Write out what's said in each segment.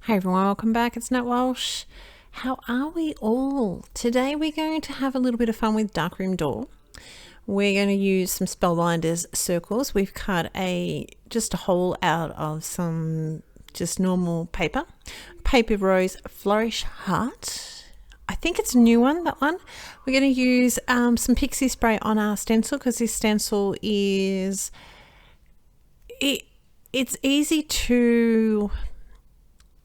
Hey everyone, welcome back. It's Nat Walsh. How are we all? Today we're going to have a little bit of fun with Darkroom Door. We're going to use some Spellbinders circles. We've cut just a hole out of some just normal paper. Paper Rose Flourish Heart. I think it's a new one, that one. We're going to use some pixie spray on our stencil because this stencil is... It's easy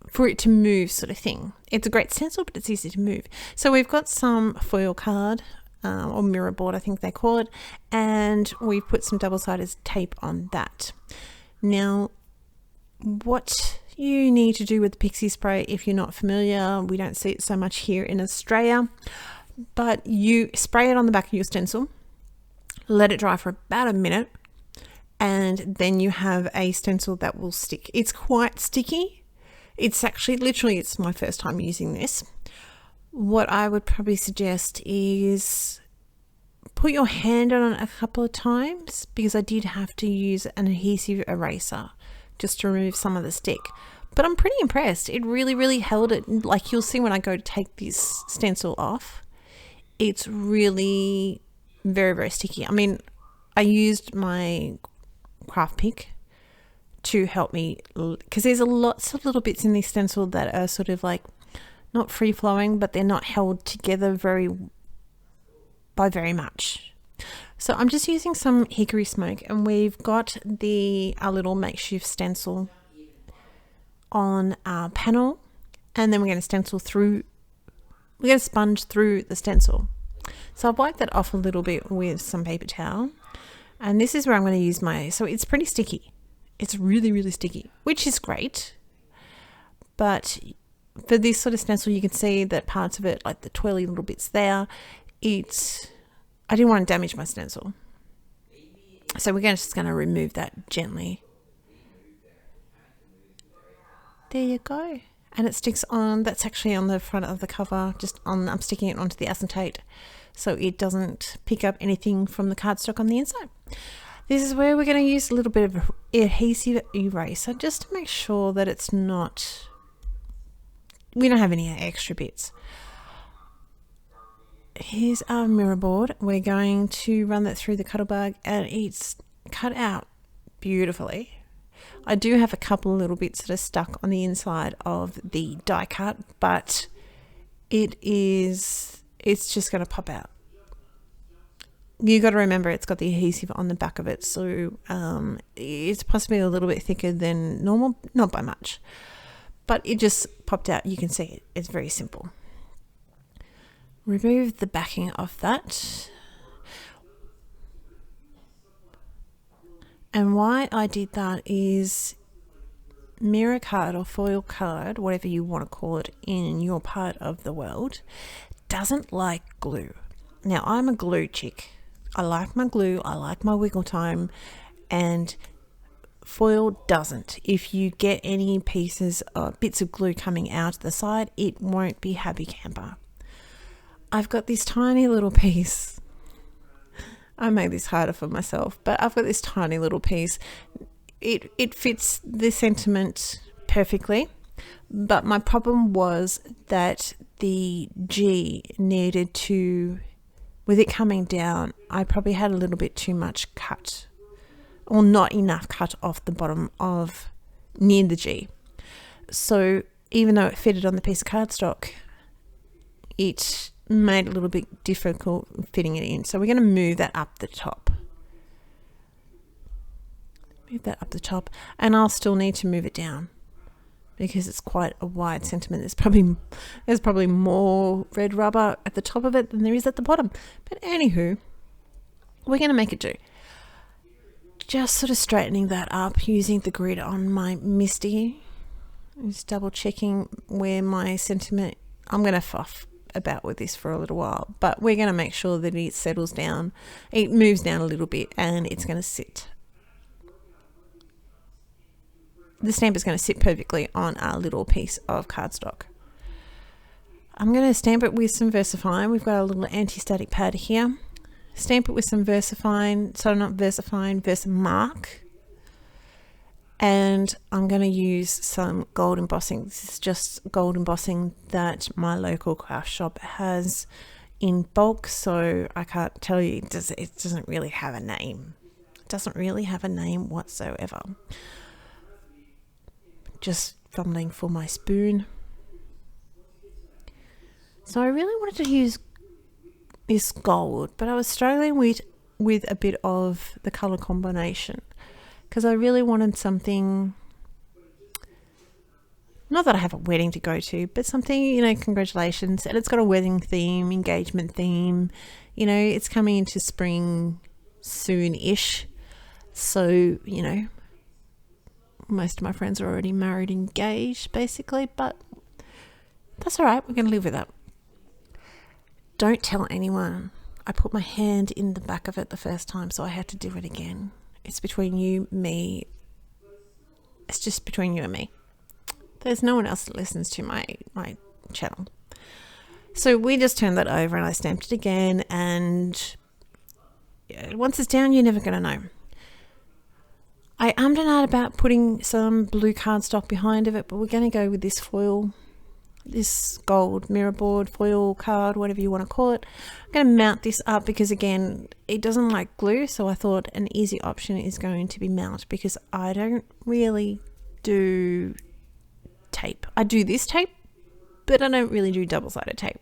for it to move, sort of thing. It's a great stencil, but it's easy to move. So we've got some foil card or mirror board, I think they call it, and we've put some double-sided tape on that. Now, what you need to do with the pixie spray, if you're not familiar, we don't see it so much here in Australia, but you spray it on the back of your stencil, let it dry for about a minute, and then you have a stencil that will stick. It's quite sticky. It's actually literally, it's my first time using this. What I would probably suggest is put your hand on it a couple of times, because I did have to use an adhesive eraser just to remove some of the stick. But I'm pretty impressed. It really held it. Like you'll see when I go to take this stencil off, it's really very sticky. I mean, I used my craft pick to help me, because there's lots of little bits in this stencil that are sort of like not free flowing, but they're not held together very much. So I'm just using some hickory smoke, and we've got our little makeshift stencil on our panel, and then we're going to sponge through the stencil. So I've wiped that off a little bit with some paper towel, and this is where I'm going to use so it's pretty sticky. It's really sticky, which is great. But for this sort of stencil, you can see that parts of it, like the twirly little bits there, I didn't want to damage my stencil. So we're just going to remove that gently. There you go. And it sticks on, that's actually on the front of the cover, I'm sticking it onto the acetate so it doesn't pick up anything from the cardstock on the inside. This is where we're going to use a little bit of adhesive eraser just to make sure that we don't have any extra bits. Here's our mirror board. We're going to run that through the Cuttlebug, and it's cut out beautifully. I do have a couple of little bits that are stuck on the inside of the die cut, but it's just going to pop out. You got to remember it's got the adhesive on the back of it, so it's possibly a little bit thicker than normal, not by much, but it just popped out. You can see it. It's very simple. Remove the backing of that. And why I did that is mirror card or foil card, whatever you want to call it in your part of the world, doesn't like glue. Now, I'm a glue chick. I like my glue, I like my wiggle time, and foil doesn't. If you get any bits of glue coming out the side, it won't be happy camper. I've got this tiny little piece. I made this harder for myself, but I've got this tiny little piece. It fits the sentiment perfectly, but my problem was that the G needed to... With it coming down, I probably had a little bit too much cut, or not enough cut off the bottom of near the G. So even though it fitted on the piece of cardstock, it made it a little bit difficult fitting it in. So we're going to move that up the top. And I'll still need to move it down, because it's quite a wide sentiment. There's probably more red rubber at the top of it than there is at the bottom. But anywho, we're going to make it do. Just sort of straightening that up using the grid on my Misty. Just double checking where my sentiment... I'm going to fuff about with this for a little while, but we're going to make sure that it settles down. It moves down a little bit, and it's going to sit. The stamp is going to sit perfectly on our little piece of cardstock. I'm going to stamp it with some VersaFine. We've got a little anti-static pad here. Stamp it with some VersaFine, Versamark. And I'm going to use some gold embossing. This is just gold embossing that my local craft shop has in bulk, so I can't tell you, it doesn't really have a name. It doesn't really have a name whatsoever. Just fumbling for my spoon. So I really wanted to use this gold, but I was struggling with a bit of the color combination, because I really wanted something, not that I have a wedding to go to, but something, you know, congratulations, and it's got a wedding theme, engagement theme, you know, it's coming into spring soon-ish, so, you know, most of my friends are already married, engaged, basically, but that's all right, we're going to live with that. Don't tell anyone. I put my hand in the back of it the first time, so I had to do it again. It's between you, me. It's just between you and me. There's no one else that listens to my channel. So we just turned that over and I stamped it again, and once it's down, you're never going to know. I ummed and ahed about putting some blue cardstock behind of it, but we're going to go with this foil, this gold mirror board, foil card, whatever you want to call it. I'm going to mount this up because, again, it doesn't like glue, so I thought an easy option is going to be mount, because I don't really do tape. I do this tape, but I don't really do double-sided tape.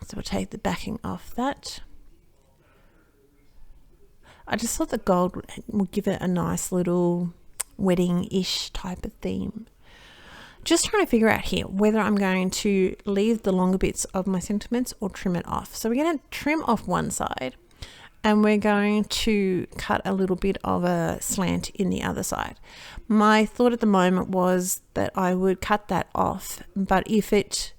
So we'll take the backing off that. I just thought the gold would give it a nice little wedding-ish type of theme. Just trying to figure out here whether I'm going to leave the longer bits of my sentiments or trim it off. So we're going to trim off one side, and we're going to cut a little bit of a slant in the other side. My thought at the moment was that I would cut that off, but if it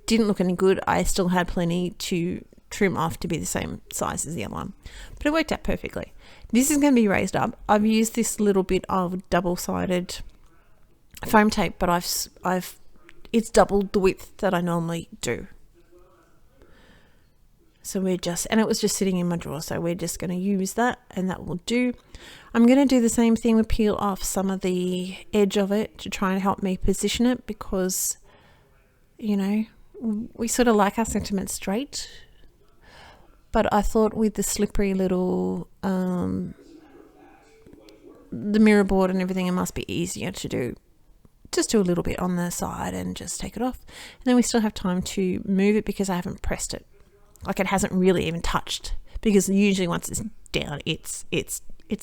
didn't look any good, I still had plenty to trim off to be the same size as the other one, but it worked out perfectly. This is going to be raised up. I've used this little bit of double-sided foam tape, but it's doubled the width that I normally do. So and it was just sitting in my drawer, so we're just going to use that, and that will do. I'm going to do the same thing with peel off some of the edge of it to try and help me position it, because, you know, we sort of like our sentiments straight. But I thought with the slippery little, the mirror board and everything, it must be easier to do. Just do a little bit on the side and just take it off. And then we still have time to move it because I haven't pressed it. Like, it hasn't really even touched, because usually once it's down, it's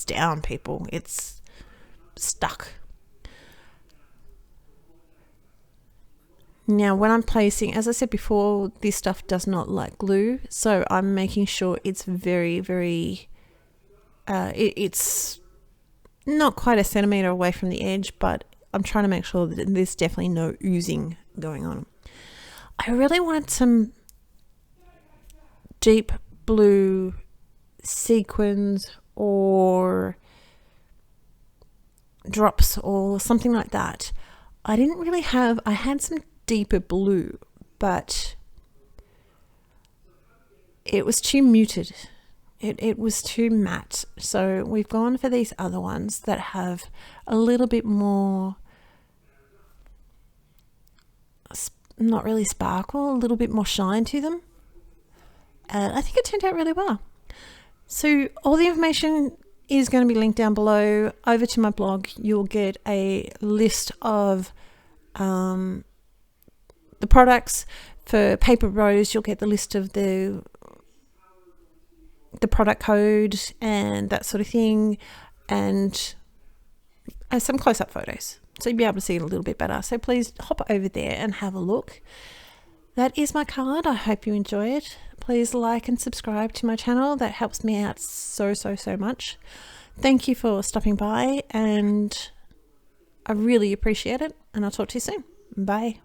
down, people. It's stuck. Now, when I'm placing, as I said before, this stuff does not like glue, so I'm making sure it's very, very, it's not quite a centimetre away from the edge, but I'm trying to make sure that there's definitely no oozing going on. I really wanted some deep blue sequins or drops or something like that. I didn't really have, I had some deeper blue, but it was too muted. It was too matte. So we've gone for these other ones that have a little bit more, not really sparkle, a little bit more shine to them. And I think it turned out really well. So all the information is going to be linked down below. Over to my blog, you'll get a list of the products. For Paper Rose, you'll get the list of the product code and that sort of thing, and some close-up photos, so you'll be able to see it a little bit better. So please hop over there and have a look. That is my card. I hope you enjoy it. Please like and subscribe to my channel. That helps me out so much. Thank you for stopping by, and I really appreciate it, and I'll talk to you soon. Bye.